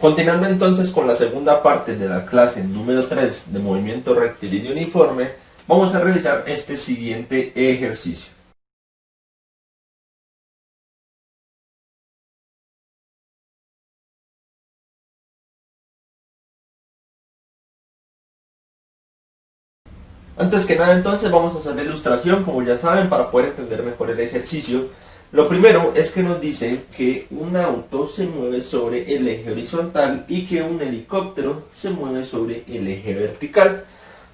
Continuando entonces con la segunda parte de la clase número 3 de movimiento rectilíneo uniforme, vamos a realizar este siguiente ejercicio. Antes que nada entonces vamos a hacer la ilustración, como ya saben, para poder entender mejor el ejercicio. Lo primero es que nos dice que un auto se mueve sobre el eje horizontal y que un helicóptero se mueve sobre el eje vertical.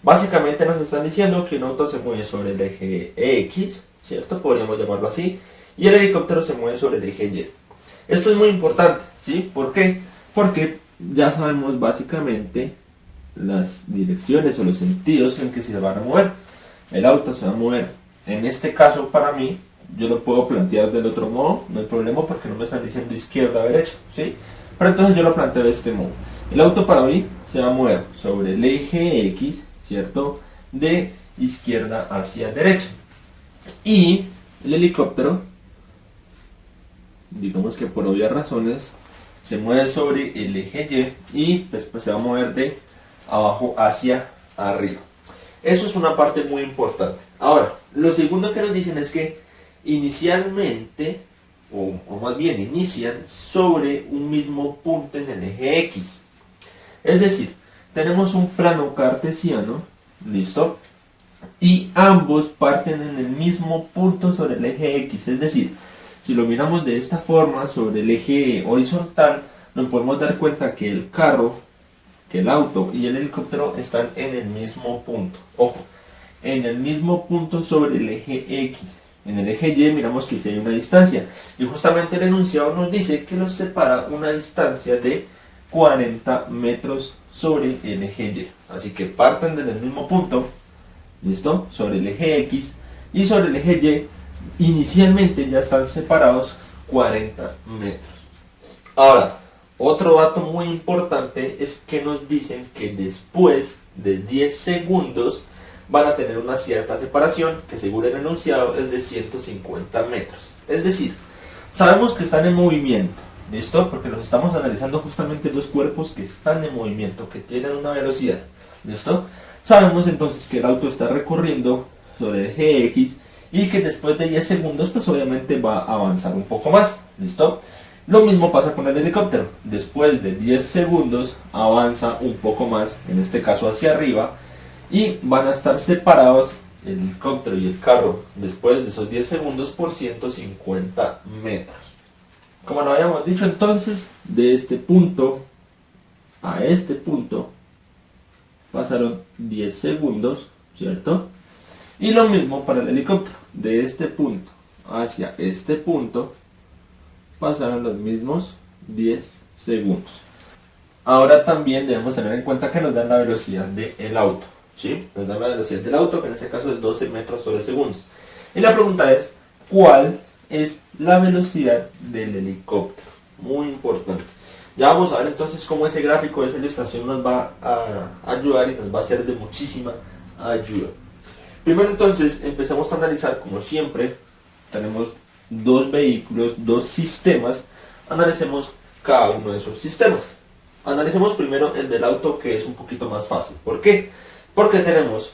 Básicamente nos están diciendo que un auto se mueve sobre el eje X, ¿cierto? Podríamos llamarlo así. Y el helicóptero se mueve sobre el eje Y. Esto es muy importante, ¿sí? ¿Por qué? Porque ya sabemos básicamente las direcciones o los sentidos en que se van a mover. El auto se va a mover. En este caso, para mí, yo lo puedo plantear del otro modo, no hay problema porque no me están diciendo izquierda o derecha, ¿sí? Pero entonces yo lo planteo de este modo. El auto para mí se va a mover sobre el eje X, ¿cierto? De izquierda hacia derecha. Y el helicóptero, digamos que por obvias razones, se mueve sobre el eje Y y después se va a mover de abajo hacia arriba. Eso es una parte muy importante. Ahora, lo segundo que nos dicen es que inicialmente, o más bien inician sobre un mismo punto en el eje X. Es decir, tenemos un plano cartesiano, ¿listo? Y ambos parten en el mismo punto sobre el eje X. Es decir, si lo miramos de esta forma sobre el eje horizontal, nos podemos dar cuenta que el carro, que el auto y el helicóptero están en el mismo punto. Ojo, en el mismo punto sobre el eje X. En el eje Y miramos que sí hay una distancia. Y justamente el enunciado nos dice que los separa una distancia de 40 metros sobre el eje Y. Así que parten del mismo punto, ¿listo? Sobre el eje X y sobre el eje Y. Inicialmente ya están separados 40 metros. Ahora, otro dato muy importante es que nos dicen que después de 10 segundos van a tener una cierta separación que según el enunciado es de 150 metros. Es decir, sabemos que están en movimiento, ¿listo? Porque los estamos analizando justamente los cuerpos que están en movimiento, que tienen una velocidad, ¿listo? Sabemos entonces que el auto está recorriendo sobre el eje X y que después de 10 segundos pues obviamente va a avanzar un poco más, ¿listo? Lo mismo pasa con el helicóptero. Después de 10 segundos avanza un poco más, en este caso hacia arriba, y van a estar separados el helicóptero y el carro después de esos 10 segundos por 150 metros. Como lo habíamos dicho entonces, de este punto a este punto pasaron 10 segundos, ¿cierto? Y lo mismo para el helicóptero. De este punto hacia este punto pasaron los mismos 10 segundos. Ahora también debemos tener en cuenta que nos dan la velocidad del auto, ¿sí? Nos dan la velocidad del auto, que en este caso es 12 metros sobre segundos. Y la pregunta es, ¿cuál es la velocidad del helicóptero? Muy importante. Ya vamos a ver entonces cómo ese gráfico, esa ilustración nos va a ayudar y nos va a ser de muchísima ayuda. Primero entonces empezamos a analizar, como siempre, tenemos dos vehículos, dos sistemas. Analicemos cada uno de esos sistemas. Analicemos primero el del auto, que es un poquito más fácil. ¿Por qué? Porque tenemos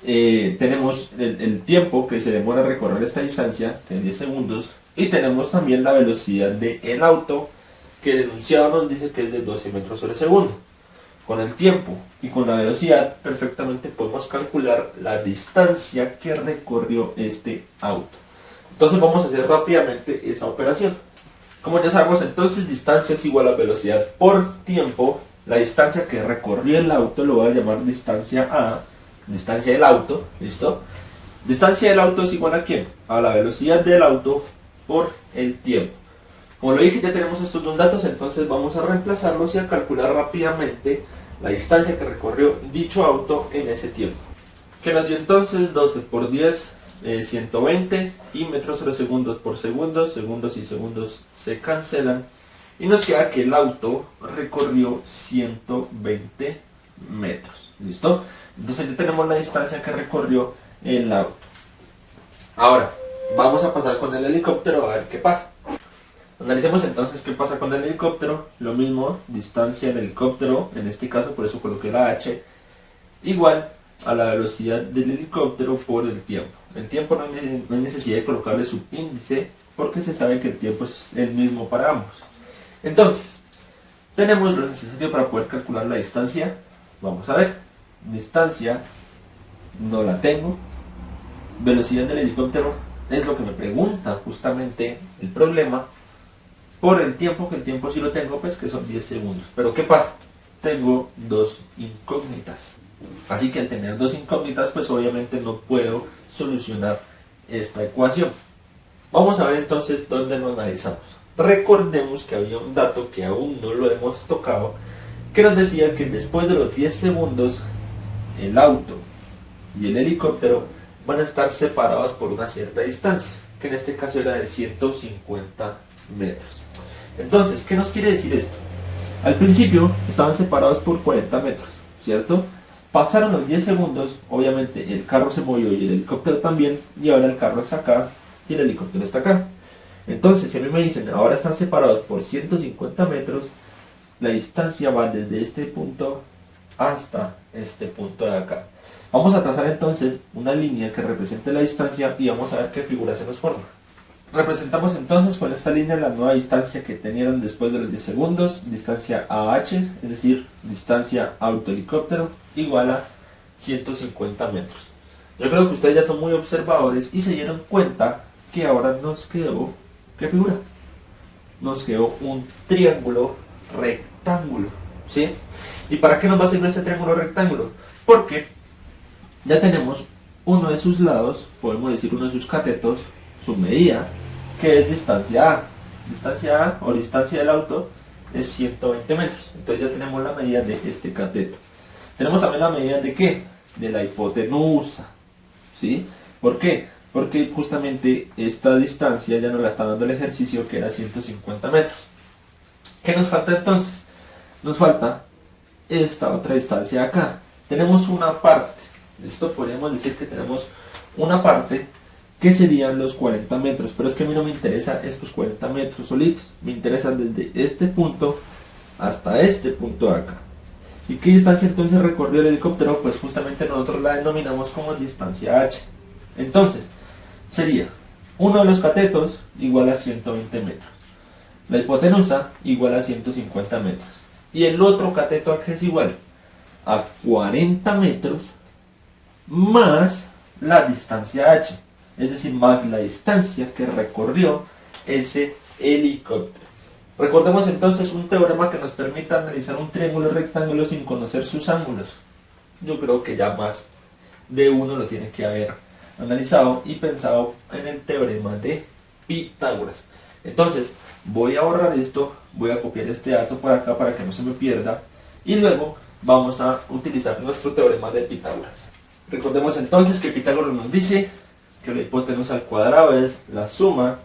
el tiempo que se demora a recorrer esta distancia, que es 10 segundos, y tenemos también la velocidad del auto, que el enunciado nos dice que es de 12 metros sobre segundo. Con el tiempo y con la velocidad perfectamente podemos calcular la distancia que recorrió este auto. Entonces vamos a hacer rápidamente esa operación. Como ya sabemos, entonces distancia es igual a velocidad por tiempo. La distancia que recorrió el auto lo voy a llamar distancia A, distancia del auto, ¿listo? Distancia del auto es igual a ¿quién? A la velocidad del auto por el tiempo. Como lo dije, ya tenemos estos dos datos, entonces vamos a reemplazarlos y a calcular rápidamente la distancia que recorrió dicho auto en ese tiempo. Que nos dio entonces 12 por 10, 120, y metros sobre segundos por segundos, segundos y segundos se cancelan, y nos queda que el auto recorrió 120 metros. ¿Listo? Entonces ya tenemos la distancia que recorrió el auto. Ahora, vamos a pasar con el helicóptero a ver qué pasa. Analicemos entonces qué pasa con el helicóptero. Lo mismo, distancia del helicóptero, en este caso por eso coloqué la h, igual a la velocidad del helicóptero por el tiempo. El tiempo no hay necesidad de colocarle subíndice porque se sabe que el tiempo es el mismo para ambos. Entonces, tenemos lo necesario para poder calcular la distancia. Vamos a ver. Distancia no la tengo. Velocidad del helicóptero es lo que me pregunta justamente el problema. Por el tiempo, que el tiempo sí lo tengo, pues que son 10 segundos. Pero ¿qué pasa? Tengo dos incógnitas. Así que al tener dos incógnitas, pues obviamente no puedo solucionar esta ecuación. Vamos a ver entonces dónde lo analizamos. Recordemos que había un dato que aún no lo hemos tocado, que nos decía que después de los 10 segundos, el auto y el helicóptero van a estar separados por una cierta distancia, que en este caso era de 150 metros. Entonces, ¿qué nos quiere decir esto? Al principio estaban separados por 40 metros, ¿cierto? Pasaron los 10 segundos, obviamente el carro se movió y el helicóptero también, y ahora el carro está acá y el helicóptero está acá. Entonces, si a mí me dicen, ahora están separados por 150 metros, la distancia va desde este punto hasta este punto de acá. Vamos a trazar entonces una línea que represente la distancia y vamos a ver qué figura se nos forma. Representamos entonces con esta línea la nueva distancia que tenían después de los 10 segundos, distancia AH, es decir, distancia auto-helicóptero, igual a 150 metros. Yo creo que ustedes ya son muy observadores y se dieron cuenta que ahora nos quedó, ¿qué figura? Nos quedó un triángulo rectángulo, ¿sí? ¿Y para qué nos va a servir este triángulo rectángulo? Porque ya tenemos uno de sus lados, podemos decir uno de sus catetos, su medida, que es distancia A. Distancia A o distancia del auto es 120 metros. Entonces ya tenemos la medida de este cateto. Tenemos también la medida de ¿qué? De la hipotenusa, ¿sí? ¿Por qué? Porque justamente esta distancia ya nos la está dando el ejercicio, que era 150 metros. ¿Qué nos falta entonces? Nos falta esta otra distancia acá. Tenemos una parte, esto podríamos decir que tenemos una parte que serían los 40 metros, pero es que a mí no me interesa estos 40 metros solitos, me interesa desde este punto hasta este punto de acá. ¿Y qué distancia entonces recorrió el helicóptero? Pues justamente nosotros la denominamos como distancia h. Entonces, sería uno de los catetos igual a 120 metros, la hipotenusa igual a 150 metros, y el otro cateto que es igual a 40 metros más la distancia h, es decir, más la distancia que recorrió ese helicóptero. Recordemos entonces un teorema que nos permita analizar un triángulo rectángulo sin conocer sus ángulos. Yo creo que ya más de uno lo tiene que haber analizado y pensado en el teorema de Pitágoras. Entonces, voy a borrar esto, voy a copiar este dato por acá para que no se me pierda, y luego vamos a utilizar nuestro teorema de Pitágoras. Recordemos entonces que Pitágoras nos dice que la hipotenusa al cuadrado es la suma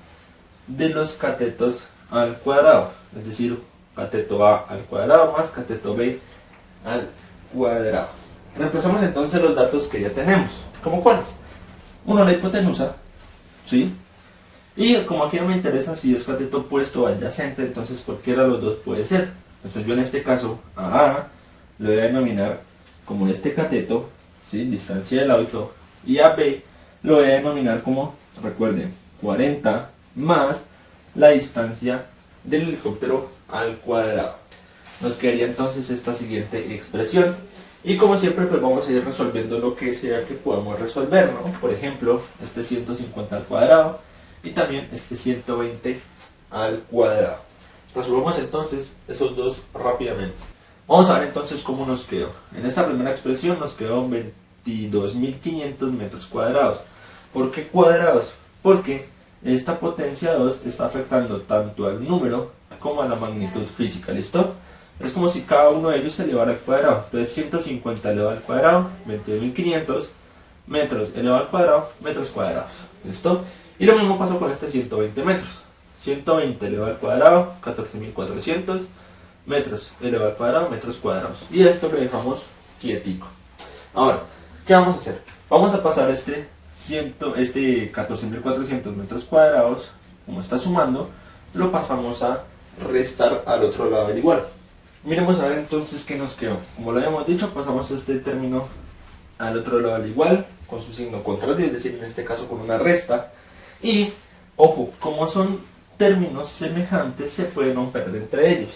de los catetos al cuadrado, es decir, cateto A al cuadrado más cateto B al cuadrado. Reemplazamos entonces los datos que ya tenemos. ¿Cómo cuáles? Uno, la hipotenusa, ¿sí? Y como aquí no me interesa si es cateto opuesto o adyacente, entonces cualquiera de los dos puede ser. Entonces yo en este caso a A lo voy a denominar como este cateto, ¿sí? Distancia del auto, y a B lo voy a denominar como, recuerden, 40 más la distancia del helicóptero al cuadrado. Nos quedaría entonces esta siguiente expresión, y como siempre pues vamos a ir resolviendo lo que sea que podamos resolver, ¿no? Por ejemplo, este 150 al cuadrado y también este 120 al cuadrado. Resolvamos entonces esos dos rápidamente. Vamos a ver entonces cómo nos quedó. En esta primera expresión nos quedó 22.500 metros cuadrados. ¿Por qué cuadrados? Porque esta potencia 2 está afectando tanto al número como a la magnitud física, ¿listo? Es como si cada uno de ellos se elevara al cuadrado. Entonces 150 elevado al cuadrado, 22.500 metros elevado al cuadrado, metros cuadrados, ¿listo? Y lo mismo pasó con este 120 metros. 120 elevado al cuadrado, 14.400 metros elevado al cuadrado, metros cuadrados. Y esto lo dejamos quietico. Ahora, ¿qué vamos a hacer? Vamos a pasar este 14.400 metros cuadrados, como está sumando, lo pasamos a restar al otro lado del igual. Miremos a ver entonces qué nos quedó. Como lo habíamos dicho, pasamos este término al otro lado del igual con su signo contrario, es decir, en este caso con una resta. Y, ojo, como son términos semejantes, se pueden romper entre ellos.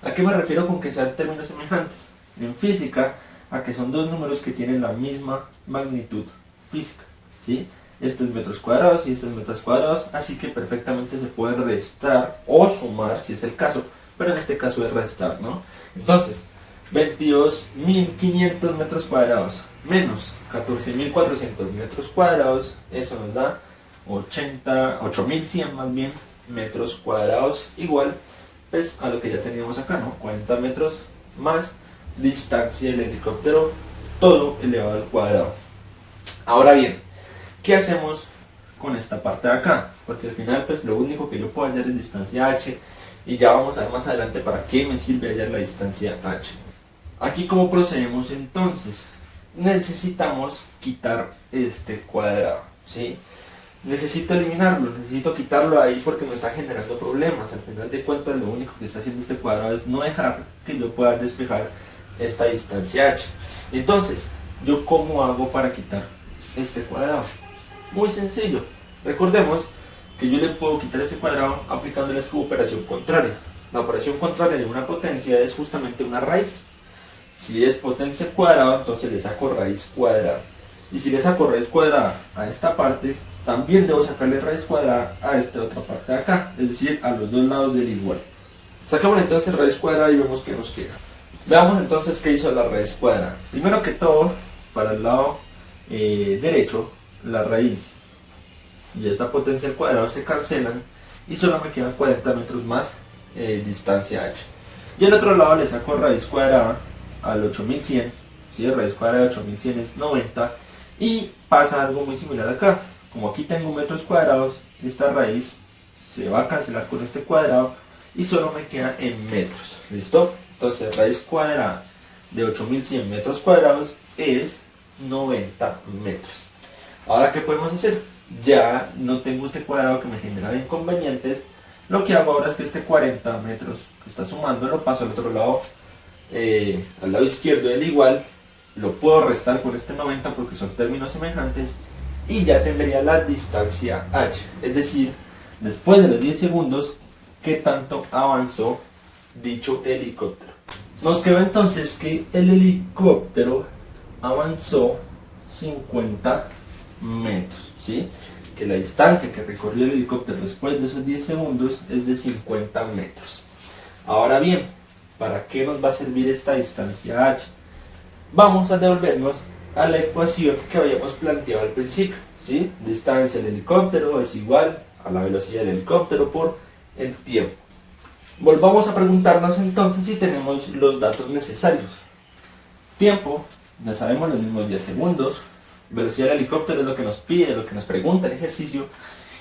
¿A qué me refiero con que sean términos semejantes? En física, a que son dos números que tienen la misma magnitud física, ¿sí? Este es metros cuadrados y este es metros cuadrados, así que perfectamente se pueden restar o sumar si es el caso, pero en este caso es restar, ¿no? Entonces, 22.500 metros cuadrados menos 14.400 metros cuadrados, eso nos da 8.100 más bien metros cuadrados, igual pues a lo que ya teníamos acá, ¿no? 40 metros más distancia del helicóptero, todo elevado al cuadrado. Ahora bien, ¿qué hacemos con esta parte de acá? Porque al final pues lo único que yo puedo hallar es distancia h, y ya vamos a ver más adelante para qué me sirve hallar la distancia h. Aquí, ¿cómo procedemos entonces? Necesitamos quitar este cuadrado, ¿sí? Necesito eliminarlo, necesito quitarlo ahí porque me está generando problemas. Al final de cuentas, lo único que está haciendo este cuadrado es no dejar que yo pueda despejar esta distancia h. Entonces, ¿yo cómo hago para quitar este cuadrado? Muy sencillo. Recordemos que yo le puedo quitar este cuadrado aplicándole su operación contraria. La operación contraria de una potencia es justamente una raíz. Si es potencia al cuadrado, entonces le saco raíz cuadrada. Y si le saco raíz cuadrada a esta parte, también debo sacarle raíz cuadrada a esta otra parte de acá, es decir, a los dos lados del igual. Sacamos entonces raíz cuadrada y vemos qué nos queda. Veamos entonces qué hizo la raíz cuadrada. Primero que todo, para el lado derecho, la raíz y esta potencia al cuadrado se cancelan y solo me quedan 40 metros más distancia h. Y al otro lado le saco raíz cuadrada al 8100, ¿sí? Raíz cuadrada de 8100 es 90, y pasa algo muy similar acá. Como aquí tengo metros cuadrados, esta raíz se va a cancelar con este cuadrado y solo me queda en metros. ¿Listo? Entonces raíz cuadrada de 8100 metros cuadrados es 90 metros. Ahora, ¿qué podemos hacer? Ya no tengo este cuadrado que me genera inconvenientes. Lo que hago ahora es que este 40 metros que está sumando lo paso al otro lado, al lado izquierdo del igual. Lo puedo restar con este 90 porque son términos semejantes y ya tendría la distancia h, es decir, después de los 10 segundos, qué tanto avanzó dicho helicóptero. Nos quedó entonces que el helicóptero avanzó 50 metros, ¿sí? Que la distancia que recorrió el helicóptero después de esos 10 segundos es de 50 metros. Ahora bien, ¿para qué nos va a servir esta distancia h? Vamos a devolvernos a la ecuación que habíamos planteado al principio, ¿sí? Distancia del helicóptero es igual a la velocidad del helicóptero por el tiempo. Volvamos a preguntarnos entonces si tenemos los datos necesarios. Tiempo, ya sabemos los mismos 10 segundos. Velocidad del helicóptero es lo que nos pide, lo que nos pregunta el ejercicio.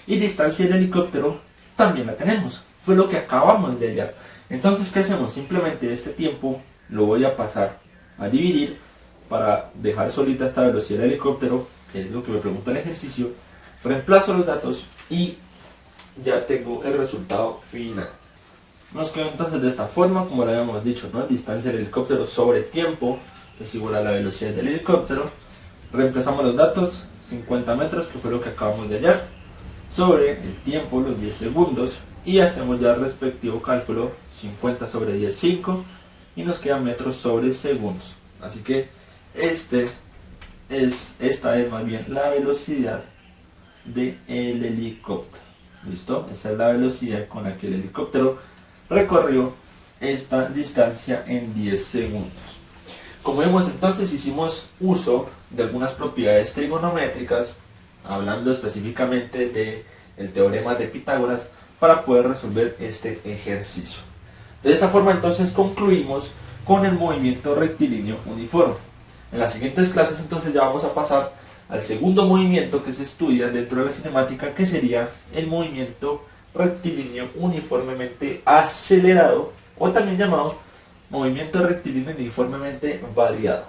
Y distancia del helicóptero también la tenemos. Fue lo que acabamos de hallar. Entonces, ¿qué hacemos? Simplemente este tiempo lo voy a pasar a dividir para dejar solita esta velocidad del helicóptero, que es lo que me pregunta el ejercicio. Reemplazo los datos y ya tengo el resultado final. Nos quedó entonces de esta forma, como lo habíamos dicho, ¿no? Distancia del helicóptero sobre tiempo es igual a la velocidad del helicóptero. Reemplazamos los datos, 50 metros, que fue lo que acabamos de hallar, sobre el tiempo, los 10 segundos, y hacemos ya el respectivo cálculo, 50 sobre 10, 5, y nos quedan metros sobre segundos. Así que esta es más bien la velocidad del helicóptero. ¿Listo? Esta es la velocidad con la que el helicóptero recorrió esta distancia en 10 segundos. Como vemos entonces, hicimos uso de algunas propiedades trigonométricas, hablando específicamente del teorema de Pitágoras, para poder resolver este ejercicio. De esta forma entonces concluimos con el movimiento rectilíneo uniforme. En las siguientes clases entonces ya vamos a pasar al segundo movimiento que se estudia dentro de la cinemática, que sería el movimiento rectilíneo uniformemente acelerado, o también llamado movimiento rectilíneo uniformemente variado.